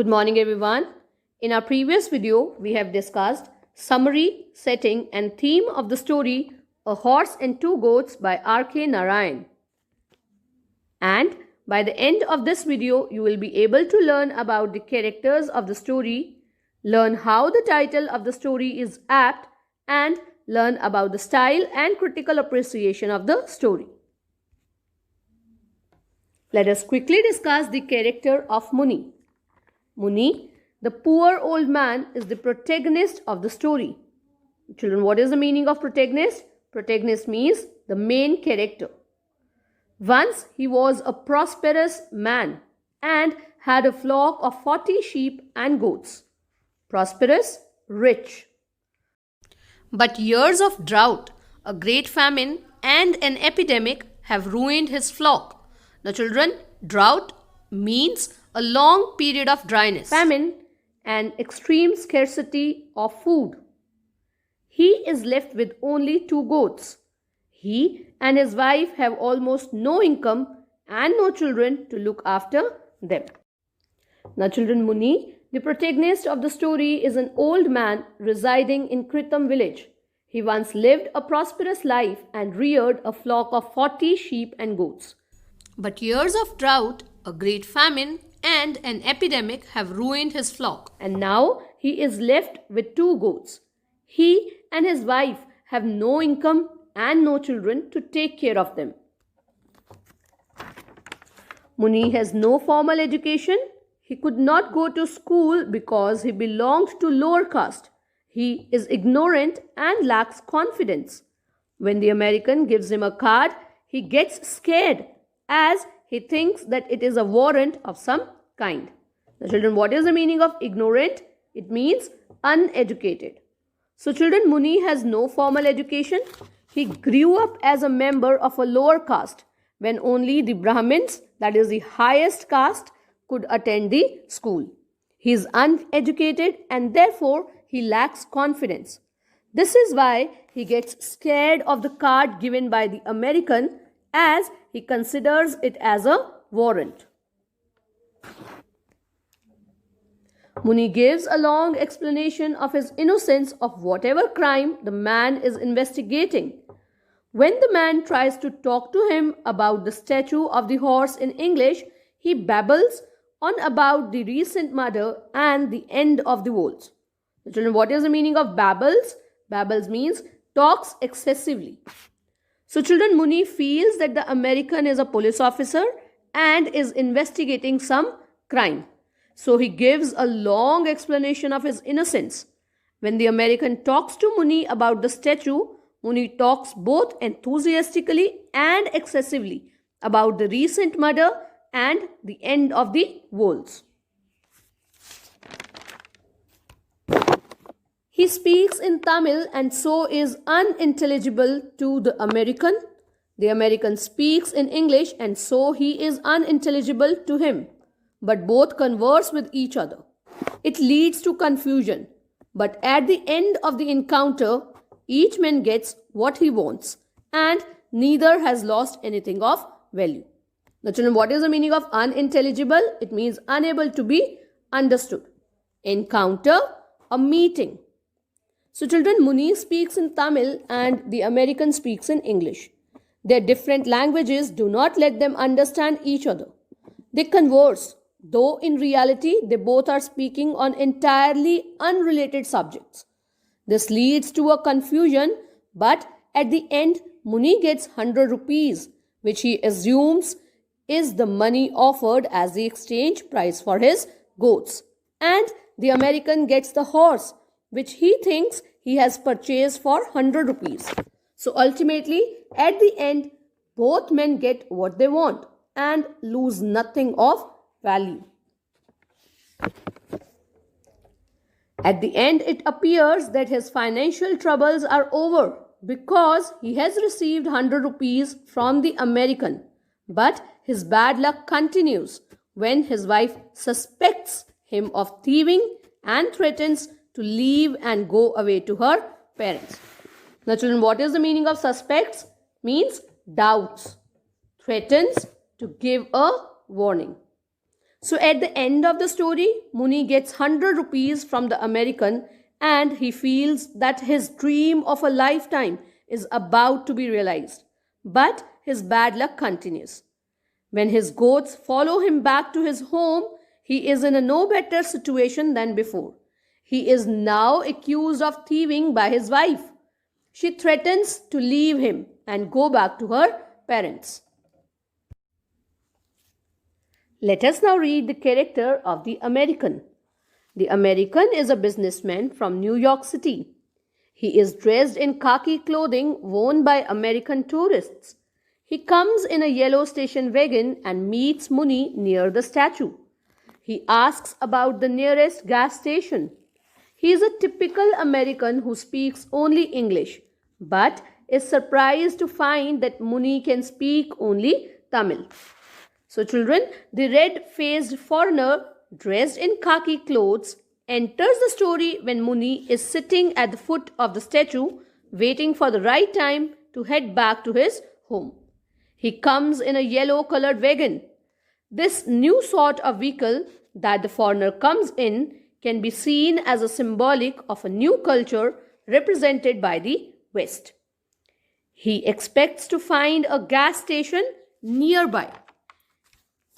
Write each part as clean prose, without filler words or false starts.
Good morning everyone. In our previous video, we have discussed summary, setting and theme of the story A Horse and Two Goats by R.K. Narayan. And by the end of this video, you will be able to learn about the characters of the story, learn how the title of the story is apt, and learn about the style and critical appreciation of the story. Let us quickly discuss the character of Muni. Muni, the poor old man, is the protagonist of the story. Children, what is the meaning of protagonist? Protagonist means the main character. Once he was a prosperous man and had a flock of 40 sheep and goats. Prosperous, rich. But years of drought, a great famine and an epidemic have ruined his flock. Now children, drought means a long period of dryness, famine and extreme scarcity of food. He is left with only 2 goats. He and his wife have almost no income and no children to look after them. Now children, Muni, the protagonist of the story, is an old man residing in Kritam village. He once lived a prosperous life and reared a flock of 40 sheep and goats. But years of drought, a great famine and an epidemic have ruined his flock. And now he is left with 2 goats. He and his wife have no income and no children to take care of them. Muni has no formal education. He could not go to school because he belonged to lower caste. He is ignorant and lacks confidence. When the American gives him a card, he gets scared as he thinks that it is a warrant of some kind. Now children, what is the meaning of ignorant? It means uneducated. So children, Muni has no formal education. He grew up as a member of a lower caste when only the Brahmins, that is the highest caste, could attend the school. He is uneducated and therefore he lacks confidence. This is why he gets scared of the card given by the American, as he considers it as a warrant. Muni gives a long explanation of his innocence of whatever crime the man is investigating. When the man tries to talk to him about the statue of the horse in English, he babbles on about the recent murder and the end of the world. Children, what is the meaning of babbles? Babbles means talks excessively. So children, Muni feels that the American is a police officer and is investigating some crime. So he gives a long explanation of his innocence. When the American talks to Muni about the statue, Muni talks both enthusiastically and excessively about the recent murder and the end of the wolves. He speaks in Tamil and so is unintelligible to the American. The American speaks in English and so he is unintelligible to him. But both converse with each other. It leads to confusion. But at the end of the encounter, each man gets what he wants and neither has lost anything of value. Now children, what is the meaning of unintelligible? It means unable to be understood. Encounter, a meeting. So children, Muni speaks in Tamil and the American speaks in English. Their different languages do not let them understand each other. They converse, though in reality they both are speaking on entirely unrelated subjects. This leads to a confusion, but at the end Muni gets 100 rupees, which he assumes is the money offered as the exchange price for his goats. And the American gets the horse, which he thinks he has purchased for 100 rupees. So ultimately, at the end, both men get what they want and lose nothing of value. At the end, it appears that his financial troubles are over because he has received 100 rupees from the American. But his bad luck continues when his wife suspects him of thieving and threatens to leave and go away to her parents. Now children, what is the meaning of suspects? Means doubts. Threatens to give a warning. So at the end of the story, Muni gets 100 rupees from the American and he feels that his dream of a lifetime is about to be realized. But his bad luck continues. When his goats follow him back to his home, he is in a no better situation than before. He is now accused of thieving by his wife. She threatens to leave him and go back to her parents. Let us now read the character of the American. The American is a businessman from New York City. He is dressed in khaki clothing worn by American tourists. He comes in a yellow station wagon and meets Muni near the statue. He asks about the nearest gas station. He is a typical American who speaks only English, but is surprised to find that Muni can speak only Tamil. So children, the red-faced foreigner dressed in khaki clothes enters the story when Muni is sitting at the foot of the statue waiting for the right time to head back to his home. He comes in a yellow-colored wagon. This new sort of vehicle that the foreigner comes in can be seen as a symbolic of a new culture represented by the West. He expects to find a gas station nearby.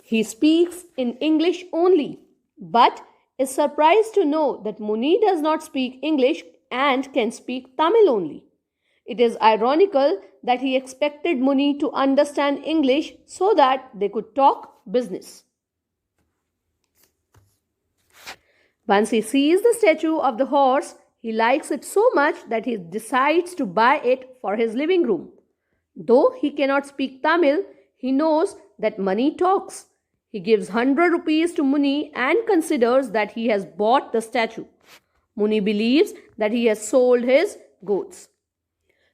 He speaks in English only, but is surprised to know that Muni does not speak English and can speak Tamil only. It is ironical that he expected Muni to understand English so that they could talk business. Once he sees the statue of the horse, he likes it so much that he decides to buy it for his living room. Though he cannot speak Tamil, he knows that money talks. He gives 100 rupees to Muni and considers that he has bought the statue. Muni believes that he has sold his goats.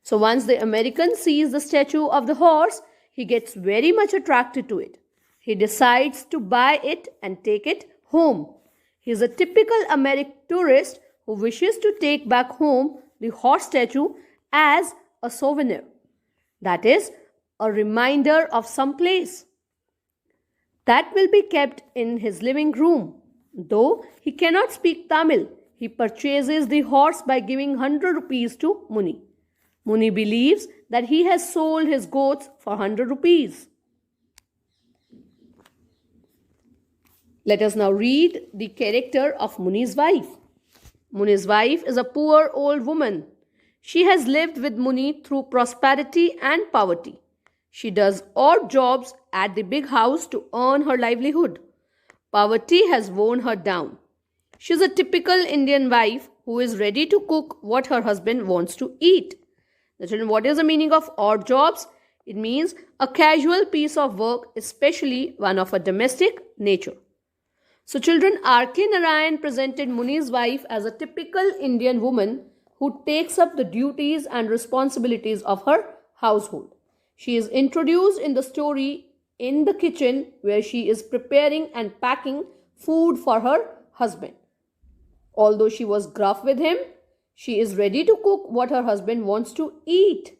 So once the American sees the statue of the horse, he gets very much attracted to it. He decides to buy it and take it home. He is a typical American tourist who wishes to take back home the horse statue as a souvenir. That is, a reminder of some place. That will be kept in his living room. Though he cannot speak Tamil, he purchases the horse by giving 100 rupees to Muni. Muni believes that he has sold his goats for 100 rupees. Let us now read the character of Muni's wife. Muni's wife is a poor old woman. She has lived with Muni through prosperity and poverty. She does odd jobs at the big house to earn her livelihood. Poverty has worn her down. She is a typical Indian wife who is ready to cook what her husband wants to eat. The children, what is the meaning of odd jobs? It means a casual piece of work, especially one of a domestic nature. So children, R.K. Narayan presented Muni's wife as a typical Indian woman who takes up the duties and responsibilities of her household. She is introduced in the story in the kitchen where she is preparing and packing food for her husband. Although she was gruff with him, she is ready to cook what her husband wants to eat.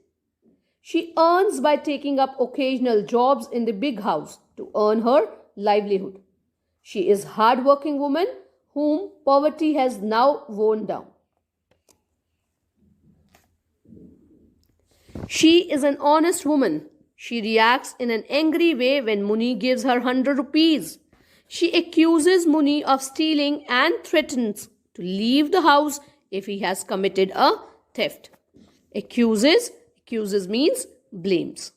She earns by taking up occasional jobs in the big house to earn her livelihood. She is a hard-working woman whom poverty has now worn down. She is an honest woman. She reacts in an angry way when Muni gives her 100 rupees. She accuses Muni of stealing and threatens to leave the house if he has committed a theft. Accuses means blames.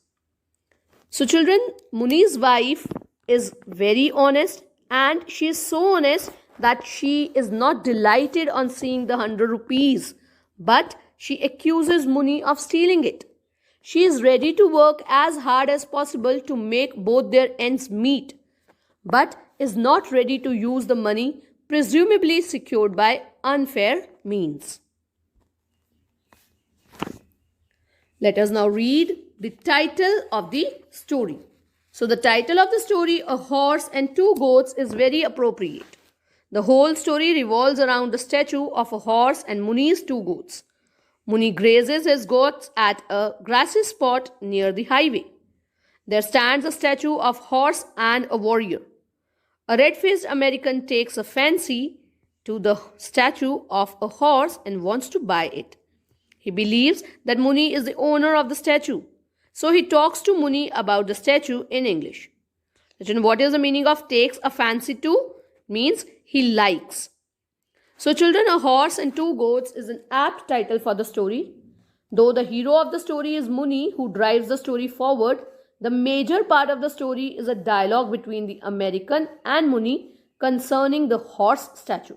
So children, Muni's wife is very honest and she is so honest that she is not delighted on seeing the 100 rupees, but she accuses Muni of stealing it. She is ready to work as hard as possible to make both their ends meet, but is not ready to use the money presumably secured by unfair means. Let us now read the title of the story. So the title of the story, A Horse and Two Goats, is very appropriate. The whole story revolves around the statue of a horse and Muni's two goats. Muni grazes his goats at a grassy spot near the highway. There stands a statue of horse and a warrior. A red-faced American takes a fancy to the statue of a horse and wants to buy it. He believes that Muni is the owner of the statue. So he talks to Muni about the statue in English. What is the meaning of takes a fancy to? Means he likes. So children, a horse and two goats is an apt title for the story. Though the hero of the story is Muni, who drives the story forward, the major part of the story is a dialogue between the American and Muni concerning the horse statue.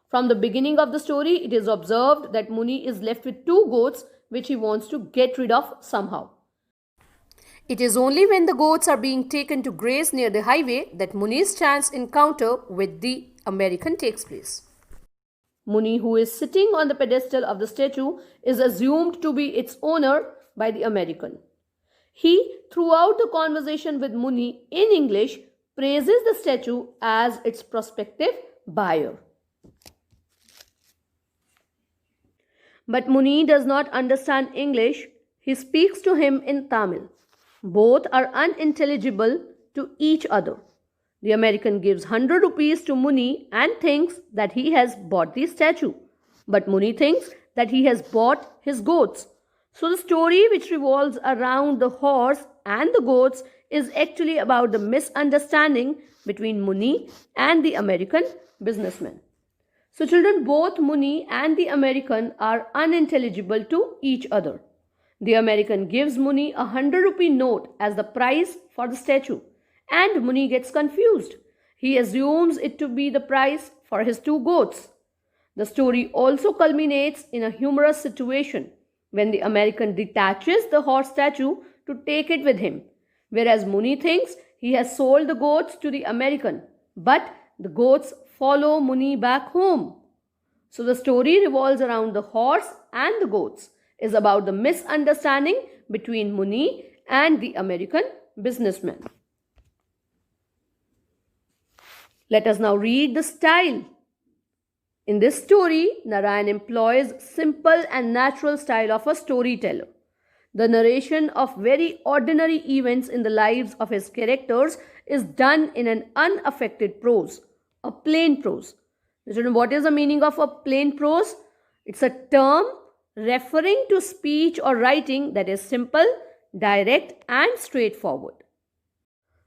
From the beginning of the story, it is observed that Muni is left with two goats which he wants to get rid of somehow. It is only when the goats are being taken to graze near the highway that Muni's chance encounter with the American takes place. Muni, who is sitting on the pedestal of the statue, is assumed to be its owner by the American. He, throughout the conversation with Muni in English, praises the statue as its prospective buyer. But Muni does not understand English. He speaks to him in Tamil. Both are unintelligible to each other. The American gives 100 rupees to Muni and thinks that he has bought the statue. But Muni thinks that he has bought his goats. So the story, which revolves around the horse and the goats, is actually about the misunderstanding between Muni and the American businessman. So children, both Muni and the American are unintelligible to each other. The American gives Muni a 100-rupee note as the price for the statue, and Muni gets confused. He assumes it to be the price for his two goats. The story also culminates in a humorous situation when the American detaches the horse statue to take it with him, whereas Muni thinks he has sold the goats to the American, but the goats follow Muni back home. So the story revolves around the horse and the goats, is about the misunderstanding between Muni and the American businessman. Let us now read the style. In this story, Narayan employs simple and natural style of a storyteller. The narration of very ordinary events in the lives of his characters is done in an unaffected prose, a plain prose. What is the meaning of a plain prose? It's a term referring to speech or writing that is simple, direct and straightforward.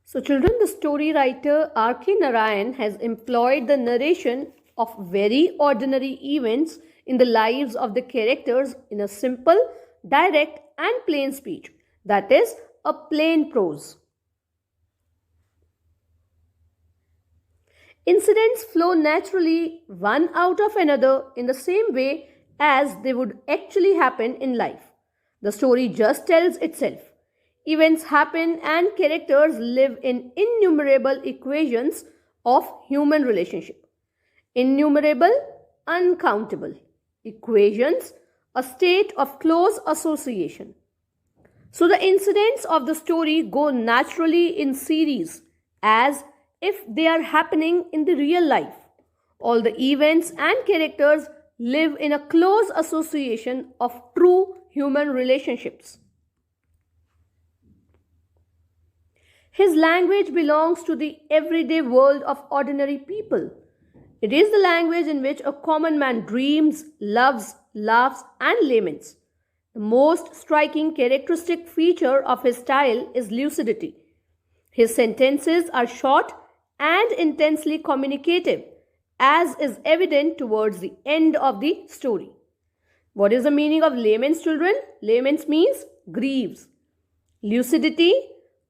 So children, the story writer R.K. Narayan has employed the narration of very ordinary events in the lives of the characters in a simple, direct and plain speech, that is a plain prose. Incidents flow naturally one out of another in the same way as they would actually happen in life. The story just tells itself. Events happen and characters live in innumerable equations of human relationship. Innumerable, uncountable. Equations, a state of close association. So the incidents of the story go naturally in series as if they are happening in the real life. All the events and characters live in a close association of true human relationships. His language belongs to the everyday world of ordinary people. It is the language in which a common man dreams, loves, laughs, and laments. The most striking characteristic feature of his style is lucidity. His sentences are short and intensely communicative, as is evident towards the end of the story. What is the meaning of laments, children? Laments means grieves. Lucidity,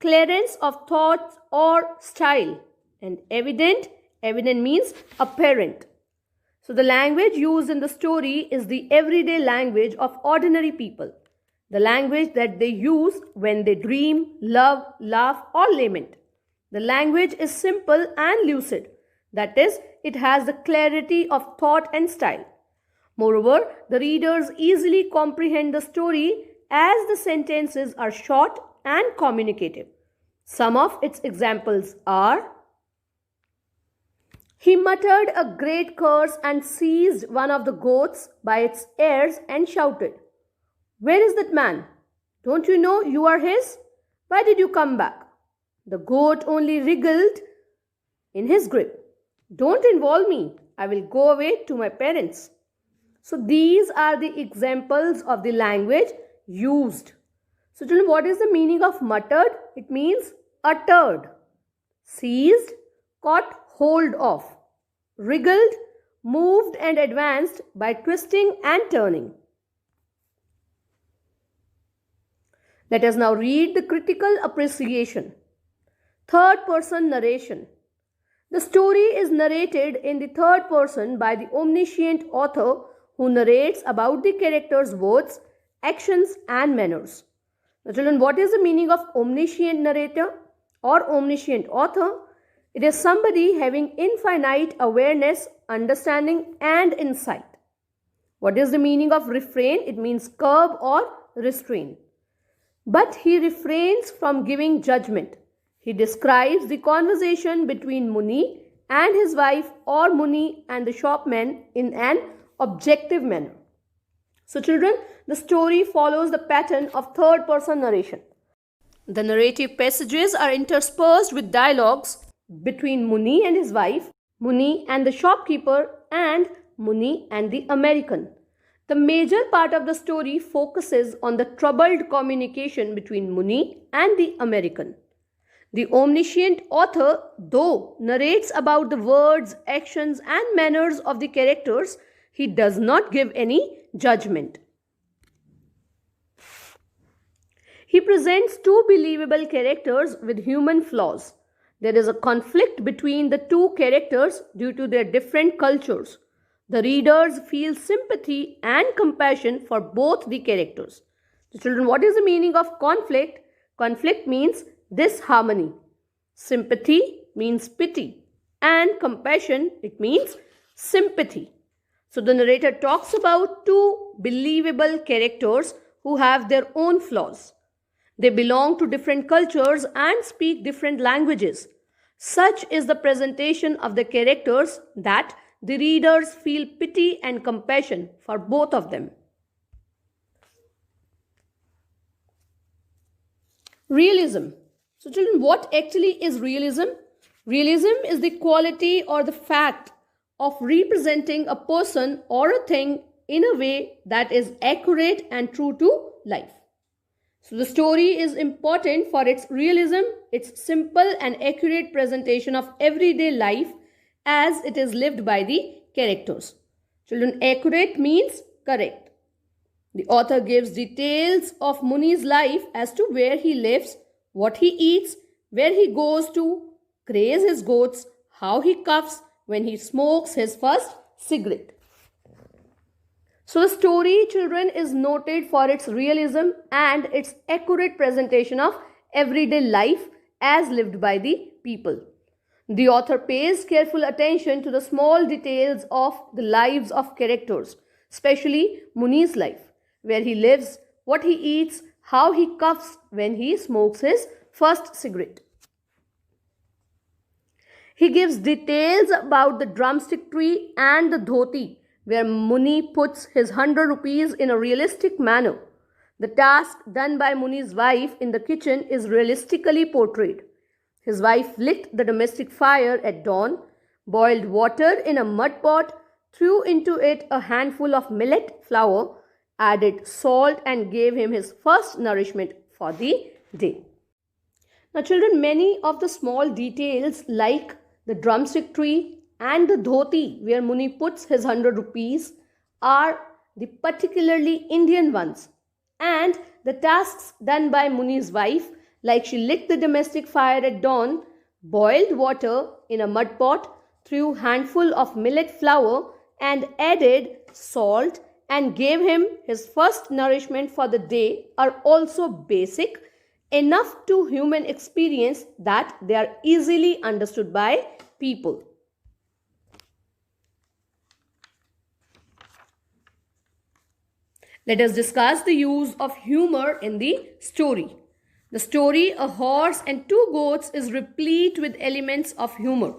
clearance of thought or style. And evident means apparent. So the language used in the story is the everyday language of ordinary people. The language that they use when they dream, love, laugh or lament. The language is simple and lucid. That is, it has the clarity of thought and style. Moreover, the readers easily comprehend the story as the sentences are short and communicative. Some of its examples are: he muttered a great curse and seized one of the goats by its ears and shouted, "Where is that man? Don't you know you are his? Why did you come back?" The goat only wriggled in his grip. Don't involve me. I will go away to my parents. So these are the examples of the language used. So children, what is the meaning of muttered? It means uttered, seized, caught hold of, wriggled, moved and advanced by twisting and turning. Let us now read the critical appreciation. Third person narration. The story is narrated in the third person by the omniscient author who narrates about the character's words, actions and manners. Now children, what is the meaning of omniscient narrator or omniscient author? It is somebody having infinite awareness, understanding and insight. What is the meaning of refrain? It means curb or restrain. But he refrains from giving judgment. He describes the conversation between Muni and his wife or Muni and the shopman in an objective manner. So children, the story follows the pattern of third person narration. The narrative passages are interspersed with dialogues between Muni and his wife, Muni and the shopkeeper, and Muni and the American. The major part of the story focuses on the troubled communication between Muni and the American. The omniscient author, though, narrates about the words, actions, and manners of the characters, he does not give any judgment. He presents two believable characters with human flaws. There is a conflict between the two characters due to their different cultures. The readers feel sympathy and compassion for both the characters. So children, what is the meaning of conflict? Conflict means disharmony. Sympathy means pity. And compassion, it means sympathy. So the narrator talks about two believable characters who have their own flaws. They belong to different cultures and speak different languages. Such is the presentation of the characters that the readers feel pity and compassion for both of them. Realism. So children, what actually is realism? Realism is the quality or the fact of representing a person or a thing in a way that is accurate and true to life. So the story is important for its realism, its simple and accurate presentation of everyday life as it is lived by the characters. Children, accurate means correct. The author gives details of Muni's life as to where he lives, what he eats, where he goes to graze his goats, how he coughs when he smokes his first cigarette. So the story, children, is noted for its realism and its accurate presentation of everyday life as lived by the people. The author pays careful attention to the small details of the lives of characters, especially Muni's life, where he lives, what he eats, how he coughs when he smokes his first cigarette. He gives details about the drumstick tree and the dhoti, where Muni puts his 100 rupees in a realistic manner. The task done by Muni's wife in the kitchen is realistically portrayed. His wife lit the domestic fire at dawn, boiled water in a mud pot, threw into it a handful of millet flour, added salt and gave him his first nourishment for the day. Now children, many of the small details like the drumstick tree and the dhoti where Muni puts his 100 rupees are the particularly Indian ones, and the tasks done by Muni's wife, like she lit the domestic fire at dawn, boiled water in a mud pot, threw handful of millet flour and added salt and gave him his first nourishment for the day, are also basic enough to human experience that they are easily understood by people. Let us discuss the use of humor in the story. The story, A Horse and Two Goats, is replete with elements of humor.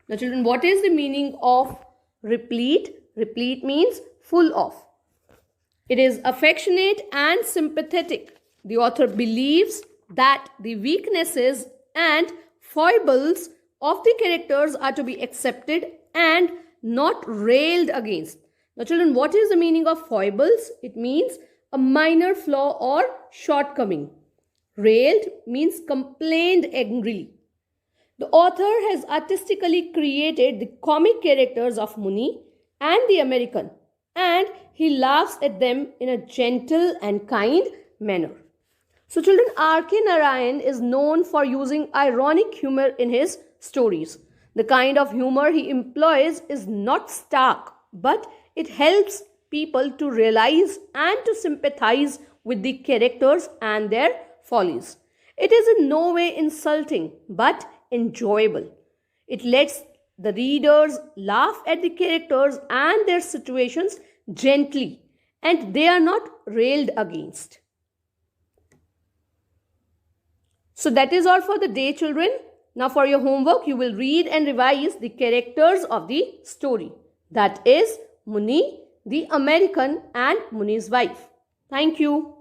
Now children, what is the meaning of replete? Replete means full of. It is affectionate and sympathetic. The author believes that the weaknesses and foibles of the characters are to be accepted and not railed against. Now children, what is the meaning of foibles? It means a minor flaw or shortcoming. Railed means complained angrily. The author has artistically created the comic characters of Muni and the American, and he laughs at them in a gentle and kind manner. So children, R.K. Narayan is known for using ironic humor in his stories. The kind of humor he employs is not stark, but it helps people to realize and to sympathize with the characters and their follies. It is in no way insulting, but enjoyable. It lets the readers laugh at the characters and their situations gently, and they are not railed against. So that is all for the day, children. Now for your homework, you will read and revise the characters of the story. That is Muni, the American, and Muni's wife. Thank you.